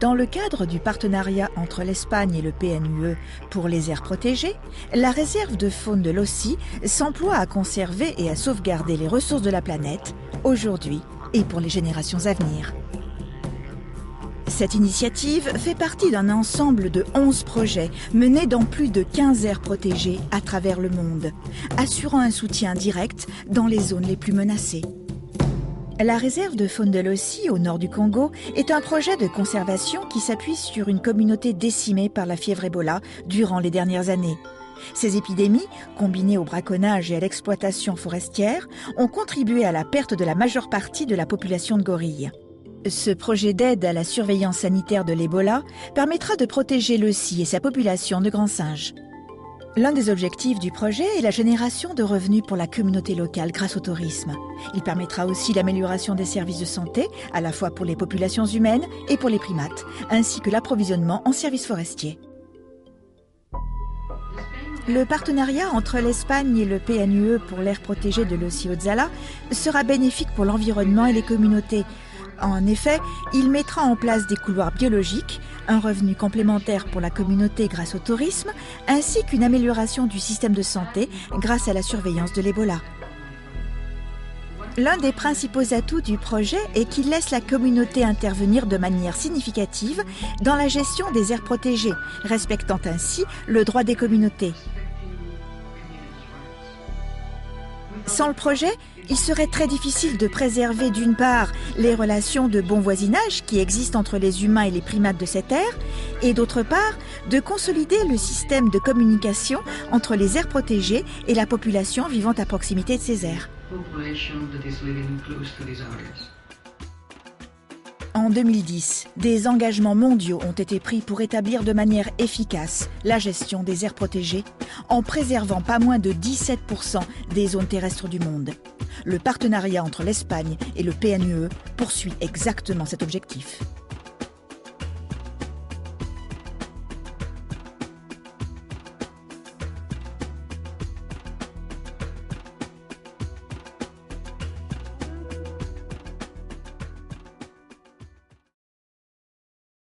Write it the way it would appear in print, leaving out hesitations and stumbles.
Dans le cadre du partenariat entre l'Espagne et le PNUE pour les aires protégées, la réserve de faune de l'Aussie s'emploie à conserver et à sauvegarder les ressources de la planète, aujourd'hui et pour les générations à venir. Cette initiative fait partie d'un ensemble de 11 projets menés dans plus de 15 aires protégées à travers le monde, assurant un soutien direct dans les zones les plus menacées. La réserve de faune de l'Aussie, au nord du Congo, est un projet de conservation qui s'appuie sur une communauté décimée par la fièvre Ebola durant les dernières années. Ces épidémies, combinées au braconnage et à l'exploitation forestière, ont contribué à la perte de la majeure partie de la population de gorilles. Ce projet d'aide à la surveillance sanitaire de l'Ebola permettra de protéger l'Aussie et sa population de grands singes. L'un des objectifs du projet est la génération de revenus pour la communauté locale grâce au tourisme. Il permettra aussi l'amélioration des services de santé, à la fois pour les populations humaines et pour les primates, ainsi que l'approvisionnement en services forestiers. Le partenariat entre l'Espagne et le PNUE pour l'aire protégée de l'Aussie-Haute-Zala sera bénéfique pour l'environnement et les communautés. En effet, il mettra en place des couloirs biologiques, un revenu complémentaire pour la communauté grâce au tourisme, ainsi qu'une amélioration du système de santé grâce à la surveillance de l'Ebola. L'un des principaux atouts du projet est qu'il laisse la communauté intervenir de manière significative dans la gestion des aires protégées, respectant ainsi le droit des communautés. Sans le projet, il serait très difficile de préserver d'une part les relations de bon voisinage qui existent entre les humains et les primates de cette aire, et d'autre part de consolider le système de communication entre les aires protégées et la population vivant à proximité de ces aires. En 2010, des engagements mondiaux ont été pris pour établir de manière efficace la gestion des aires protégées, en préservant pas moins de 17% des zones terrestres du monde. Le partenariat entre l'Espagne et le PNUE poursuit exactement cet objectif.